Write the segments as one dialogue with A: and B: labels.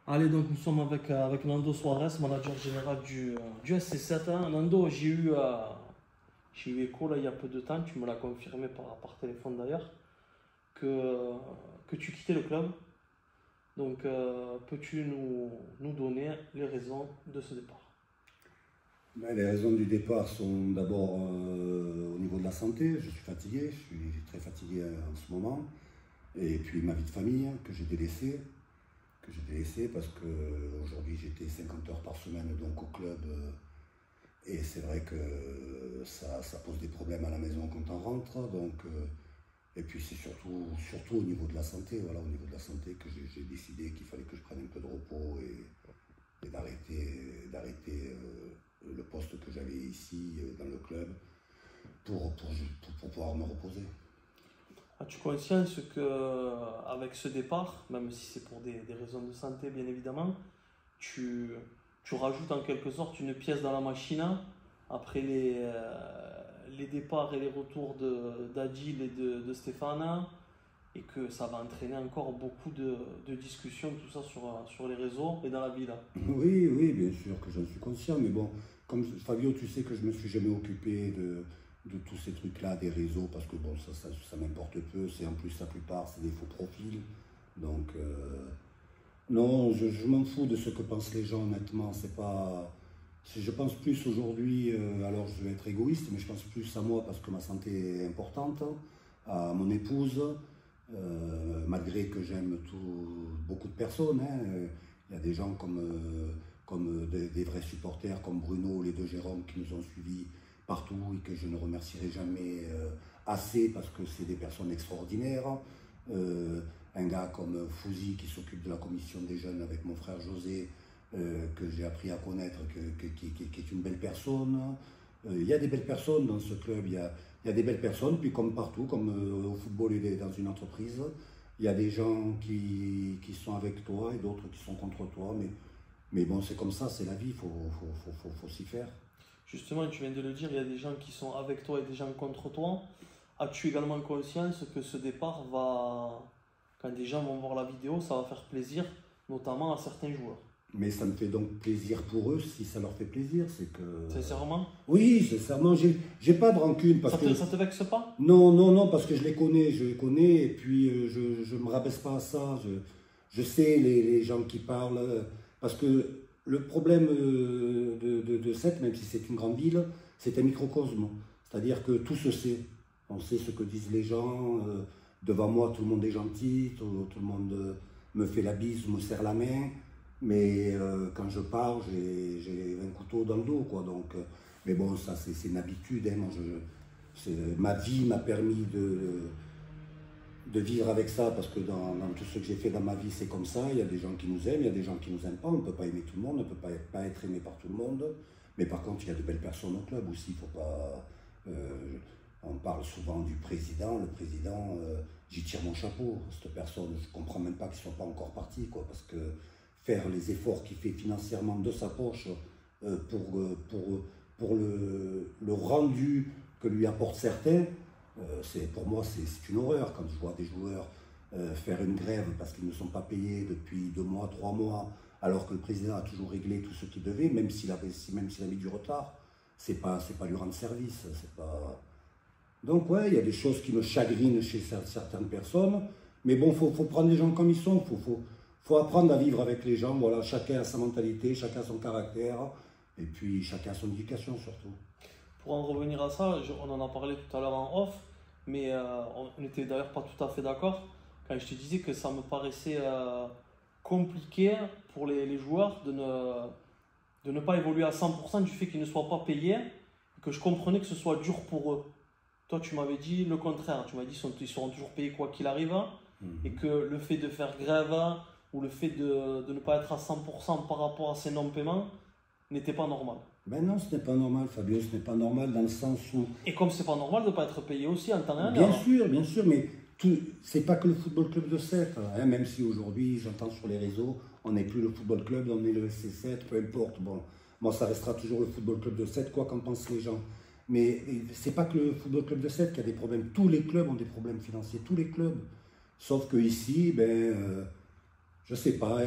A: Allez, donc nous sommes avec Nando Suarez, manager général du SC7, hein. Nando, j'ai eu écho là, il y a peu de temps, tu me l'as confirmé par téléphone d'ailleurs, que, que tu quittais le club. Donc, peux-tu nous donner les raisons de ce départ?
B: Ben, les raisons du départ sont d'abord au niveau de la santé. Je suis fatigué, je suis très fatigué en ce moment. Et puis ma vie de famille que j'ai délaissé parce qu'aujourd'hui j'étais 50 heures par semaine donc au club. Et c'est vrai que ça pose des problèmes à la maison quand on rentre. Et puis c'est surtout au niveau de la santé, voilà, au niveau de la santé que j'ai décidé qu'il fallait que je prenne un peu de repos et d'arrêter le poste que j'avais ici dans le club pour pouvoir me reposer.
A: As-tu conscience que avec ce départ, même si c'est pour des raisons de santé bien évidemment, tu rajoutes en quelque sorte une pièce dans la machine après les départs et les retours d'Adil et de Stéphane, et que ça va entraîner encore beaucoup de discussions, tout ça sur les réseaux et dans la ville.
B: Oui, oui, bien sûr que j'en suis conscient, mais bon, comme Fabio, tu sais que je me suis jamais occupé de tous ces trucs-là, des réseaux, parce que bon, ça m'importe peu, c'est en plus la plupart, c'est des faux profils, donc non, je m'en fous de ce que pensent les gens, honnêtement, c'est pas... Je pense plus aujourd'hui, alors je vais être égoïste, mais je pense plus à moi parce que ma santé est importante, à mon épouse, malgré que j'aime beaucoup de personnes, hein. Il y a des gens comme des vrais supporters, comme Bruno, les deux Jérôme qui nous ont suivis partout et que je ne remercierai jamais assez parce que c'est des personnes extraordinaires. Un gars comme Fouzi qui s'occupe de la commission des jeunes avec mon frère José, que j'ai appris à connaître, qui est une belle personne. Il y a des belles personnes dans ce club, il y a des belles personnes, puis comme partout, comme au football et dans une entreprise, il y a des gens qui sont avec toi et d'autres qui sont contre toi, mais bon, c'est comme ça, c'est la vie, il faut s'y faire.
A: Justement, tu viens de le dire, il y a des gens qui sont avec toi et des gens contre toi. As-tu également conscience que ce départ va, quand des gens vont voir la vidéo, ça va faire plaisir, notamment à certains joueurs?
B: Mais ça me fait donc plaisir pour eux, si ça leur fait plaisir, c'est que...
A: Sincèrement?
B: Oui, sincèrement, j'ai pas de rancune parce que...
A: Ça te vexe pas?
B: Non, non, non, parce que je les connais, et puis je me rabaisse pas à ça, je sais les gens qui parlent, parce que le problème de Sète, même si c'est une grande ville, c'est un microcosme, c'est-à-dire que tout se sait, on sait ce que disent les gens, devant moi tout le monde est gentil, tout le monde me fait la bise, me serre la main, mais quand je pars, j'ai un couteau dans le dos, quoi, donc, mais bon, ça c'est une habitude, hein, moi, ma vie m'a permis de vivre avec ça, parce que dans tout ce que j'ai fait dans ma vie, c'est comme ça. Il y a des gens qui nous aiment, il y a des gens qui nous aiment pas. On ne peut pas aimer tout le monde, on ne peut pas être aimé par tout le monde. Mais par contre, il y a de belles personnes au club aussi. Faut pas, on parle souvent du président. Le président, j'y tire mon chapeau. Cette personne, je ne comprends même pas qu'il ne soit pas encore parti, quoi, parce que faire les efforts qu'il fait financièrement de sa poche pour le rendu que lui apportent certains, pour moi, c'est une horreur quand je vois des joueurs faire une grève parce qu'ils ne sont pas payés depuis 2 mois, 3 mois, alors que le président a toujours réglé tout ce qu'il devait, même s'il avait du retard. C'est pas lui rendre service. Pas... Donc ouais, il y a des choses qui me chagrinent chez certaines personnes, mais bon, faut prendre les gens comme ils sont, faut apprendre à vivre avec les gens. Voilà, chacun a sa mentalité, chacun a son caractère, et puis chacun a son éducation surtout.
A: Pour en revenir à ça, on en a parlé tout à l'heure en off, mais on n'était d'ailleurs pas tout à fait d'accord quand je te disais que ça me paraissait compliqué pour les joueurs de ne pas évoluer à 100% du fait qu'ils ne soient pas payés, et que je comprenais que ce soit dur pour eux. Toi, tu m'avais dit le contraire, tu m'as dit qu'ils seront toujours payés quoi qu'il arrive, et que le fait de faire grève ou le fait de ne pas être à 100% par rapport à ces non-paiements n'était pas normal.
B: Ben non, ce n'est pas normal, Fabio, ce n'est pas normal dans le sens où...
A: Et comme c'est pas normal de ne pas être payé aussi en temps et
B: en heure. Bien sûr, mais c'est pas que le football club de Sète, hein, même si aujourd'hui, j'entends sur les réseaux, on n'est plus le football club, on est le SC7, peu importe. Bon, moi, ça restera toujours le football club de Sète, quoi qu'en pensent les gens. Mais c'est pas que le football club de Sète qui a des problèmes. Tous les clubs ont des problèmes financiers, tous les clubs. Sauf que ici, je sais pas,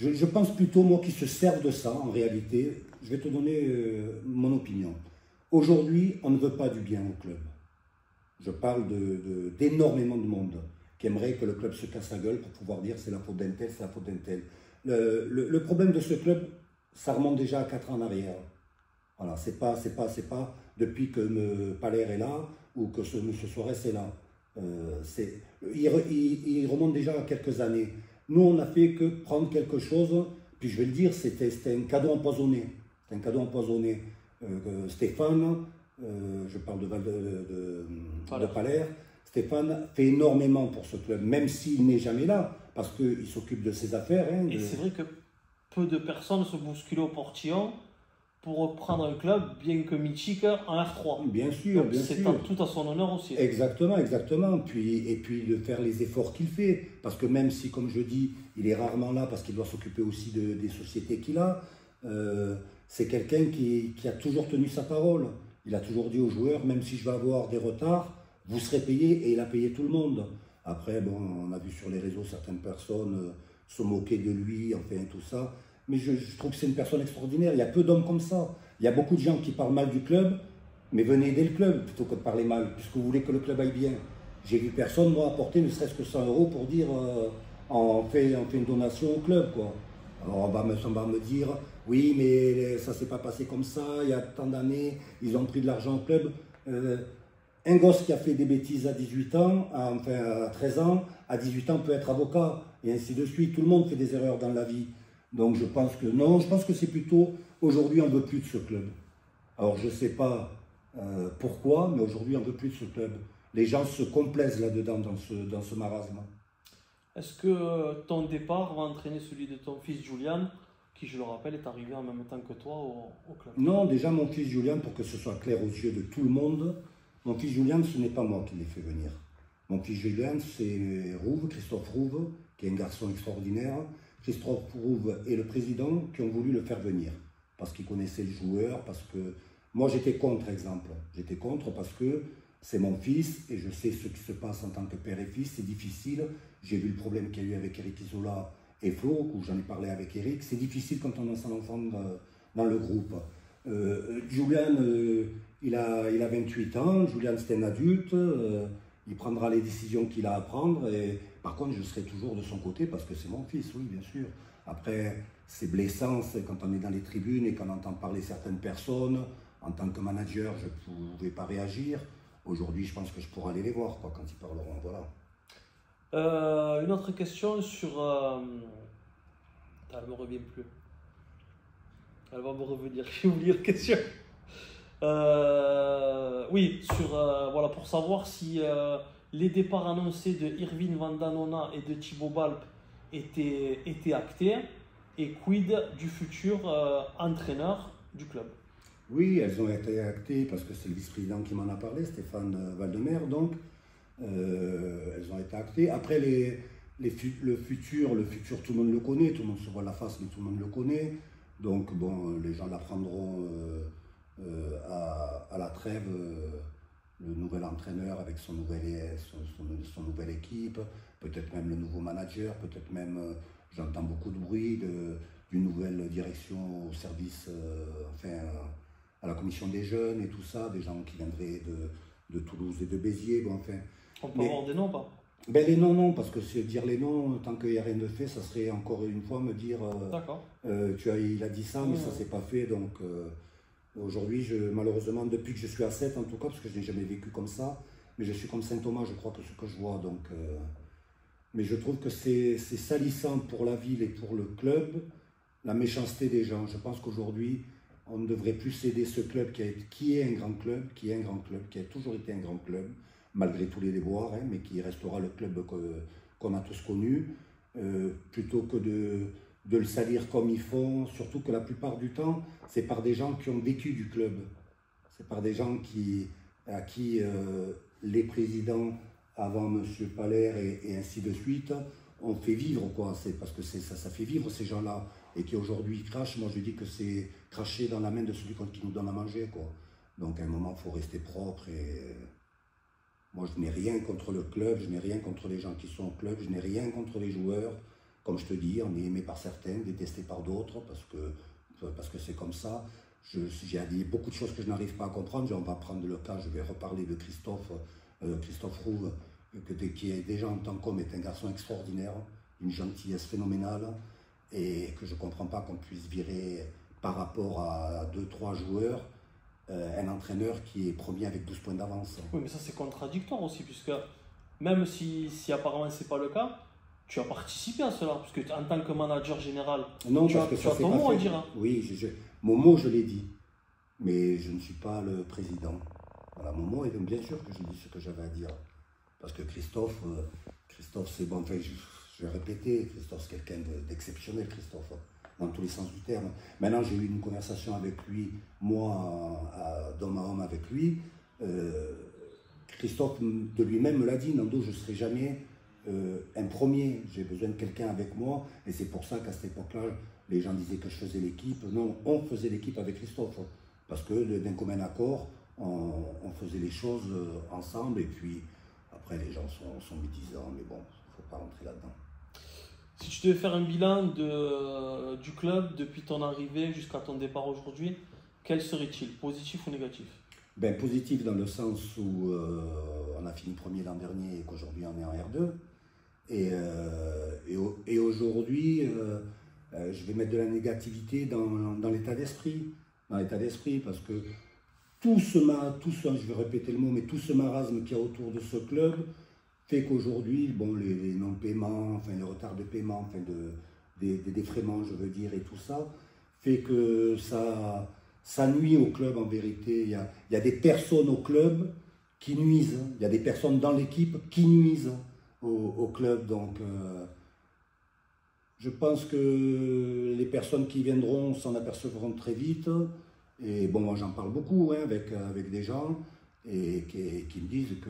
B: Je pense plutôt, moi, qu'ils se servent de ça, en réalité. Je vais te donner mon opinion. Aujourd'hui, on ne veut pas du bien au club. Je parle d'énormément de monde qui aimerait que le club se casse la gueule pour pouvoir dire c'est la faute d'un tel, c'est la faute d'un tel. Le problème de ce club, ça remonte déjà à 4 ans en arrière. Voilà, c'est pas depuis que Paler est là ou que M. Suarez est là. Il remonte déjà à quelques années. Nous, on n'a fait que prendre quelque chose, puis je vais le dire, c'était un cadeau empoisonné. C'était un cadeau empoisonné. Stéphane, je parle de Paler, Stéphane fait énormément pour ce club, même s'il n'est jamais là, parce qu'il s'occupe de ses affaires. Hein,
A: Et c'est vrai que peu de personnes se bousculent au portillon pour reprendre un club, bien que mythique, en R3.
B: Bien sûr, bien sûr.
A: C'est tout à son honneur aussi.
B: Exactement, exactement. Et puis de faire les efforts qu'il fait. Parce que même si, comme je dis, il est rarement là parce qu'il doit s'occuper aussi des sociétés qu'il a, c'est quelqu'un qui a toujours tenu sa parole. Il a toujours dit aux joueurs, même si je vais avoir des retards, vous serez payés, et il a payé tout le monde. Après, bon, on a vu sur les réseaux certaines personnes se moquer de lui, enfin tout ça. Mais je trouve que c'est une personne extraordinaire. Il y a peu d'hommes comme ça. Il y a beaucoup de gens qui parlent mal du club, mais venez aider le club plutôt que de parler mal, puisque vous voulez que le club aille bien. J'ai vu personne, moi, apporter ne serait-ce que 100 € pour dire on fait une donation au club, quoi. Alors on va me dire, oui, mais ça ne s'est pas passé comme ça, il y a tant d'années, ils ont pris de l'argent au club. Un gosse qui a fait des bêtises à 18 ans, à 13 ans, à 18 ans peut être avocat, et ainsi de suite. Tout le monde fait des erreurs dans la vie. Donc je pense que non, je pense que c'est plutôt, aujourd'hui on ne veut plus de ce club. Alors je ne sais pas pourquoi, mais aujourd'hui on ne veut plus de ce club. Les gens se complaisent là-dedans, dans ce marasme.
A: Est-ce que ton départ va entraîner celui de ton fils Julian, qui, je le rappelle, est arrivé en même temps que toi au club?
B: Non, déjà mon fils Julian, pour que ce soit clair aux yeux de tout le monde, mon fils Julian, ce n'est pas moi qui l'ai fait venir. Mon fils Julian, c'est Christophe Rouve, qui est un garçon extraordinaire. Christophe Rouve et le président qui ont voulu le faire venir, parce qu'ils connaissaient le joueur, parce que moi j'étais contre, exemple. J'étais contre parce que c'est mon fils et je sais ce qui se passe en tant que père et fils, c'est difficile. J'ai vu le problème qu'il y a eu avec Eric Isola et Flo, où j'en ai parlé avec Eric. C'est difficile quand on a son enfant dans le groupe. Julian, il a 28 ans, Julian c'est un adulte, il prendra les décisions qu'il a à prendre, et par contre je serai toujours de son côté parce que c'est mon fils, oui bien sûr. Après c'est blessant quand on est dans les tribunes et qu'on entend parler certaines personnes. En tant que manager, je ne pouvais pas réagir. Aujourd'hui je pense que je pourrai aller les voir quand ils parleront, voilà.
A: Une autre question sur... Elle ne me revient plus. Elle va me revenir, j'ai oublié la question. Oui, voilà, pour savoir si les départs annoncés de Irvine Vandanona et de Thibaut Balp étaient actés, et quid du futur entraîneur du club?
B: Oui, elles ont été actées parce que c'est le vice-président qui m'en a parlé, Stéphane Valdemer, donc elles ont été actées. Après, le futur, tout le monde le connaît, tout le monde se voit la face, mais tout le monde le connaît. Donc, bon, les gens l'apprendront à la trêve, le nouvel entraîneur avec son nouvelle équipe, peut-être même le nouveau manager, peut-être même, j'entends beaucoup de bruit d'une nouvelle direction au service, à la commission des jeunes et tout ça, des gens qui viendraient de Toulouse et de Béziers. Bon, enfin,
A: on peut avoir des noms, pas?
B: Ben les noms, non, parce que dire les noms, tant qu'il n'y a rien de fait, ça serait encore une fois me dire il a dit ça, mais ça ne s'est pas fait. Donc aujourd'hui, malheureusement, depuis que je suis à 7 en tout cas, parce que je n'ai jamais vécu comme ça, mais je suis comme Saint Thomas, je crois que ce que je vois. Donc, mais je trouve que c'est salissant pour la ville et pour le club, la méchanceté des gens. Je pense qu'aujourd'hui, on ne devrait plus céder ce club qui est un grand club, qui a toujours été un grand club, malgré tous les déboires, mais qui restera le club qu'on a tous connu, plutôt que de le salir comme ils font, surtout que la plupart du temps, c'est par des gens qui ont vécu du club. C'est par des gens à qui les présidents, avant M. Paler et ainsi de suite, ont fait vivre, quoi. C'est parce que ça fait vivre ces gens-là, et qui aujourd'hui crachent. Moi je dis que c'est cracher dans la main de celui qui nous donne à manger, quoi. Donc à un moment, il faut rester propre. Et moi je n'ai rien contre le club, je n'ai rien contre les gens qui sont au club, je n'ai rien contre les joueurs. comme je te dis, on est aimé par certains, détesté par d'autres, parce que c'est comme ça. J'ai beaucoup de choses que je n'arrive pas à comprendre. On va prendre le cas, je vais reparler de Christophe Roux, qui est déjà en tant qu'homme est un garçon extraordinaire, une gentillesse phénoménale, et que je ne comprends pas qu'on puisse virer par rapport à 2-3 joueurs un entraîneur qui est premier avec 12 points d'avance.
A: Oui, mais ça c'est contradictoire aussi, puisque même si apparemment c'est pas le cas, tu as participé à cela, parce que en tant que manager général,
B: non,
A: tu as ton mot à dire. Hein.
B: Oui, mon mot je l'ai dit, mais je ne suis pas le président. Voilà, mon mot, et donc bien sûr que je dis ce que j'avais à dire. Parce que Christophe c'est bon, enfin, je vais répéter, Christophe c'est quelqu'un d'exceptionnel, Christophe, dans tous les sens du terme. Maintenant, j'ai eu une conversation avec lui, moi, d'homme à homme avec lui. Christophe de lui-même me l'a dit, Nando, je ne serai jamais un premier, j'ai besoin de quelqu'un avec moi, et c'est pour ça qu'à cette époque-là, les gens disaient que je faisais l'équipe. Non, on faisait l'équipe avec Christophe, parce que d'un commun accord, on faisait les choses ensemble, et puis après les gens sont médisants, mais bon, il ne faut pas rentrer là-dedans.
A: Si tu devais faire un bilan du club depuis ton arrivée jusqu'à ton départ aujourd'hui, quel serait-il, positif ou négatif?
B: Ben, positif dans le sens où on a fini premier l'an dernier et qu'aujourd'hui on est en R2. Et aujourd'hui, je vais mettre de la négativité dans l'état d'esprit. Dans l'état d'esprit, parce que tout ce, je vais répéter le mot, mais tout ce marasme qu'il y a autour de ce club fait qu'aujourd'hui, bon, les non-paiements, enfin les retards de paiement, enfin des défraiements, je veux dire, et tout ça, fait que ça nuit au club en vérité. Il y a des personnes au club qui nuisent, il y a des personnes dans l'équipe qui nuisent au club. Donc je pense que les personnes qui viendront s'en apercevront très vite. Et bon, moi j'en parle beaucoup hein, avec des gens et qui me disent que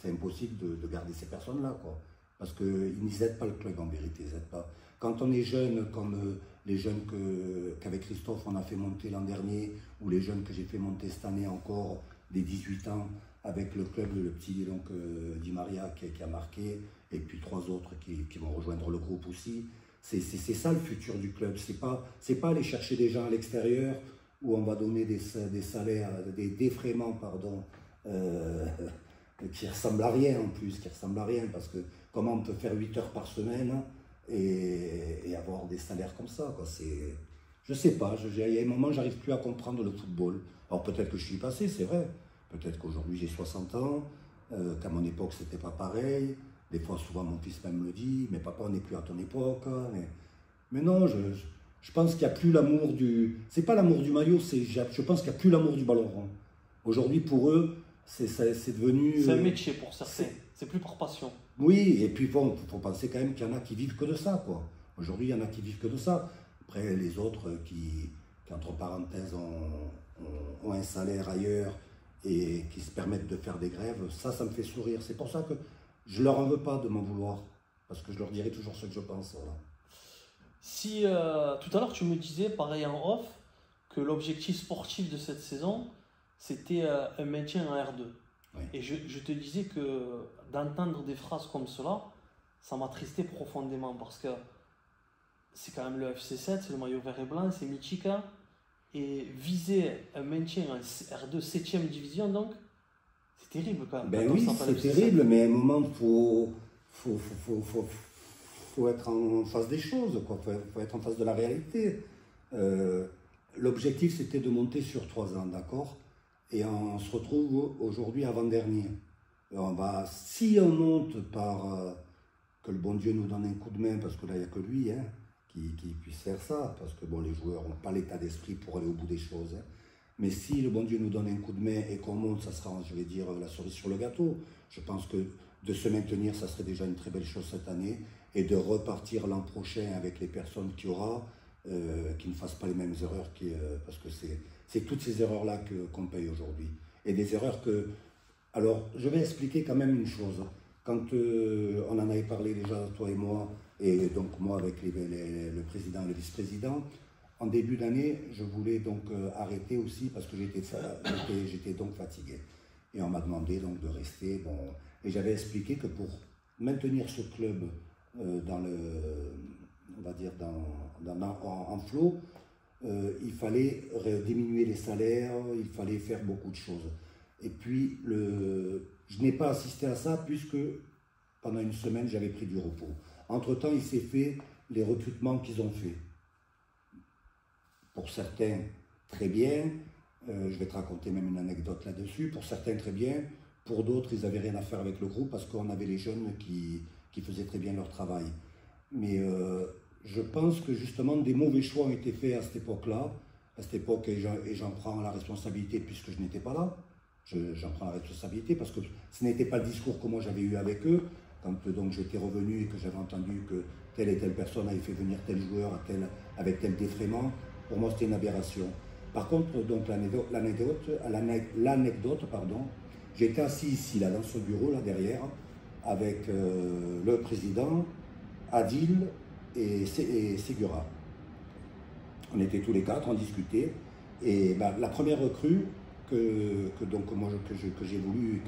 B: c'est impossible de garder ces personnes-là, quoi. Parce qu'ils n'aident pas le club en vérité, ils aident pas. Quand on est jeune, comme les jeunes qu'avec Christophe on a fait monter l'an dernier, ou les jeunes que j'ai fait monter cette année encore, des 18 ans, avec le club, le petit donc, Di Maria qui a marqué, et puis 3 autres qui vont rejoindre le groupe aussi. C'est ça le futur du club, c'est pas aller chercher des gens à l'extérieur, où on va donner des salaires, des défraiements, pardon, qui ressemblent à rien en plus, parce que comment on peut faire 8 heures par semaine et avoir des salaires comme ça, quoi. Je sais pas, il y a un moment, j'arrive plus à comprendre le football. Alors peut-être que je suis passé, c'est vrai, peut-être qu'aujourd'hui j'ai 60 ans, qu'à mon époque c'était pas pareil, des fois souvent mon fils même me dit, mais papa on n'est plus à ton époque, hein. Mais non, je pense qu'il n'y a plus l'amour du... C'est pas l'amour du maillot, je pense qu'il n'y a plus l'amour du ballon rond. Aujourd'hui, pour eux, c'est devenu...
A: C'est un métier pour certains, c'est plus par passion.
B: Oui, et puis bon, il faut penser quand même qu'il y en a qui vivent que de ça, quoi. Aujourd'hui, il y en a qui vivent que de ça. Après, les autres qui entre parenthèses, ont un salaire ailleurs et qui se permettent de faire des grèves, ça me fait sourire. C'est pour ça que je leur en veux pas de m'en vouloir, parce que je leur dirai toujours ce que je pense, voilà.
A: Si tout à l'heure tu me disais, pareil en off, que l'objectif sportif de cette saison, c'était un maintien en R2.
B: Oui.
A: Et je te disais que d'entendre des phrases comme cela, ça m'attristait profondément parce que c'est quand même le FC7, c'est le maillot vert et blanc, c'est mythique. Hein, et viser un maintien en R2 7e division, donc, c'est terrible quand même.
B: Ben oui, c'est terrible, mais à un moment, faut être en face des choses, quoi. Faut être en face de la réalité. L'objectif, c'était de monter sur 3 ans, d'accord? Et on se retrouve aujourd'hui avant-dernier. Si on monte par... que le bon Dieu nous donne un coup de main, parce que là, il n'y a que lui hein, qui puisse faire ça, parce que bon, les joueurs n'ont pas l'état d'esprit pour aller au bout des choses. Hein. Mais si le bon Dieu nous donne un coup de main et qu'on monte, ça sera, je vais dire, la cerise sur le gâteau. Je pense que de se maintenir, ça serait déjà une très belle chose cette année, et de repartir l'an prochain avec les personnes qu'il y aura, qui ne fassent pas les mêmes erreurs, parce que c'est toutes ces erreurs-là qu'on paye aujourd'hui. Et des erreurs que... Alors, je vais expliquer quand même une chose. Quand on en avait parlé déjà, toi et moi, et donc moi avec le président et le vice-président, en début d'année, je voulais donc arrêter aussi parce que j'étais donc fatigué. Et on m'a demandé donc de rester. Bon, et j'avais expliqué que pour maintenir ce club on va dire en flot, il fallait diminuer les salaires, il fallait faire beaucoup de choses. Et puis, je n'ai pas assisté à ça puisque pendant une semaine, j'avais pris du repos. Entre-temps, il s'est fait les recrutements qu'ils ont fait. Pour certains, très bien. Je vais te raconter même une anecdote là-dessus. Pour certains, très bien. Pour d'autres, ils n'avaient rien à faire avec le groupe parce qu'on avait les jeunes qui faisaient très bien leur travail. Mais je pense que justement, des mauvais choix ont été faits à cette époque-là. À cette époque, et j'en prends la responsabilité puisque je n'étais pas là. J'en prends la responsabilité parce que ce n'était pas le discours que moi j'avais eu avec eux. Quand donc j'étais revenu et que j'avais entendu que telle et telle personne avait fait venir tel joueur avec tel défraiement, pour moi c'était une aberration. Par contre, donc l'anecdote, j'étais assis ici, là, dans ce bureau, là derrière, avec le président, Adil et Segura. On était tous les quatre, on discutait. Et ben, la première recrue que j'ai voulu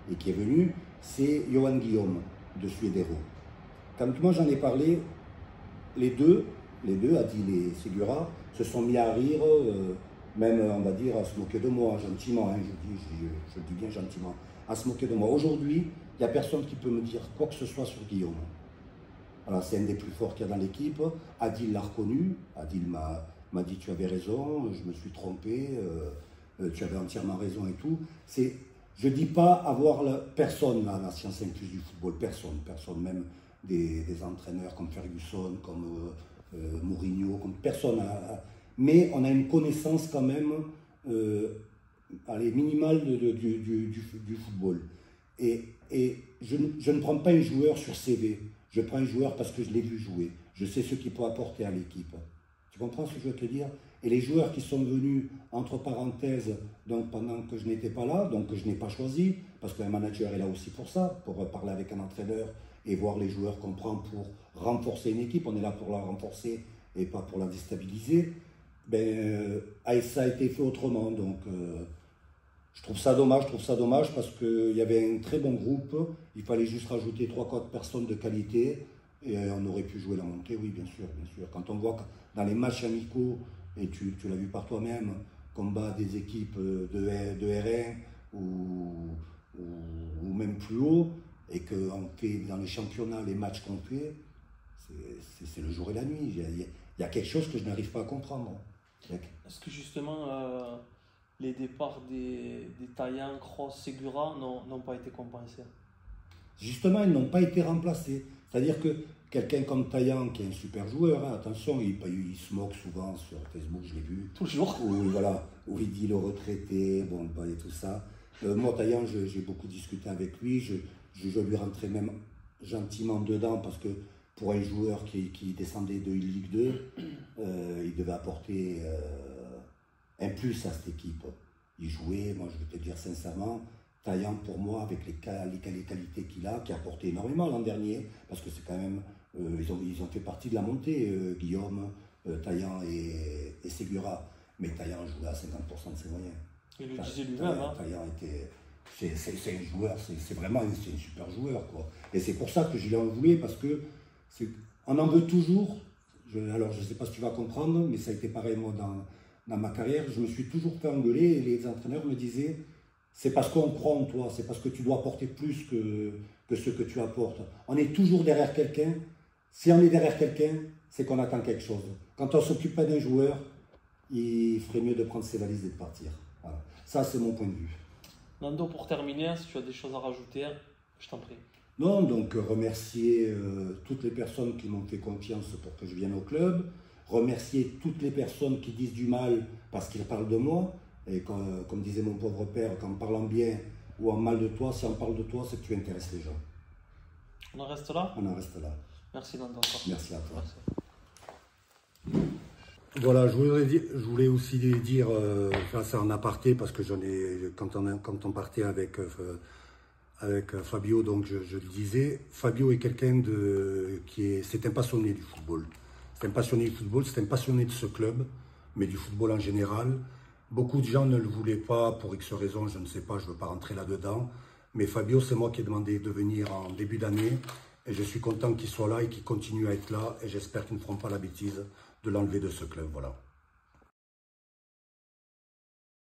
B: et qui est venue, c'est Johan Guillaume de Suedero. Quand moi j'en ai parlé, les deux, Adil et Segura, se sont mis à rire, même on va dire à se moquer de moi, gentiment, hein, je dis bien gentiment, à se moquer de moi. Aujourd'hui, il n'y a personne qui peut me dire quoi que ce soit sur Guillaume. Alors c'est un des plus forts qu'il y a dans l'équipe. Adil l'a reconnu, Adil m'a dit tu avais raison, je me suis trompé, tu avais entièrement raison et tout. Je ne dis pas avoir personne là, la science incluse du football, personne, même des entraîneurs comme Ferguson, comme Mourinho, comme personne. Mais on a une connaissance quand même minimale du football. Et je ne prends pas un joueur sur CV, je prends un joueur parce que je l'ai vu jouer. Je sais ce qu'il peut apporter à l'équipe. Tu comprends ce que je veux te dire? Et les joueurs qui sont venus, entre parenthèses, donc pendant que je n'étais pas là, donc que je n'ai pas choisi, parce qu'un manager est là aussi pour ça, pour parler avec un entraîneur et voir les joueurs qu'on prend pour renforcer une équipe. On est là pour la renforcer et pas pour la déstabiliser. Ça a été fait autrement. Donc je trouve ça dommage parce qu'il y avait un très bon groupe. Il fallait juste rajouter 3-4 personnes de qualité et on aurait pu jouer la montée, oui, bien sûr. Quand on voit que dans les matchs amicaux, et tu l'as vu par toi-même, combat des équipes de R1 ou même plus haut, et qu'on fait dans les championnats les matchs qu'on fait, c'est le jour et la nuit. Il y a quelque chose que je n'arrive pas à comprendre.
A: Est-ce que justement les départs des Taillan, Kroos, Segura n'ont pas été compensés?
B: Justement, ils n'ont pas été remplacés. C'est-à-dire que quelqu'un comme Taillan, qui est un super joueur, hein, attention, il se moque souvent sur Facebook, je l'ai vu.
A: Toujours.
B: Où il dit le retraité, et tout ça. Moi, Taillan, j'ai beaucoup discuté avec lui, je lui rentrais même gentiment dedans parce que pour un joueur qui descendait de Ligue 2, il devait apporter un plus à cette équipe. Il jouait, moi je vais te dire sincèrement, Taillan pour moi, avec les qualités qu'il a, qui a apporté énormément l'an dernier, parce que c'est quand même, ils ont fait partie de la montée, Guillaume, Taillan et Segura. Mais Taillan jouait à 50% de ses moyens.
A: Il le disait lui-même.
B: Taillan était... C'est un joueur, c'est vraiment un super joueur, quoi. Et c'est pour ça que je l'ai envoyé, parce que on en veut toujours. Alors je ne sais pas si tu vas comprendre, mais ça a été pareil moi dans ma carrière. Je me suis toujours fait engueuler et les entraîneurs me disaient c'est parce qu'on croit en toi, c'est parce que tu dois apporter plus que ce que tu apportes. On est toujours derrière quelqu'un. Si on est derrière quelqu'un, c'est qu'on attend quelque chose. Quand on ne s'occupe pas d'un joueur, il ferait mieux de prendre ses valises et de partir. Voilà. Ça, c'est mon point de vue.
A: Nando, pour terminer, si tu as des choses à rajouter, je t'en prie.
B: Non, donc remercier toutes les personnes qui m'ont fait confiance pour que je vienne au club, remercier toutes les personnes qui disent du mal parce qu'ils parlent de moi, et comme disait mon pauvre père, qu'en parlant bien ou en mal de toi, si on parle de toi, c'est que tu intéresses les gens.
A: On en reste là?
B: On en reste là.
A: Merci Nando. Merci
B: à toi.
A: Merci.
B: Voilà, je voulais aussi dire, c'est en aparté, parce que quand on partait avec Fabio, donc je le disais, Fabio est quelqu'un c'est un passionné du football. C'est un passionné du football, c'est un passionné de ce club, mais du football en général. Beaucoup de gens ne le voulaient pas pour X raisons, je ne sais pas, je ne veux pas rentrer là-dedans. Mais Fabio, c'est moi qui ai demandé de venir en début d'année. Et je suis content qu'il soit là et qu'il continue à être là. Et j'espère qu'ils ne feront pas la bêtise de l'enlever de ce club. Voilà.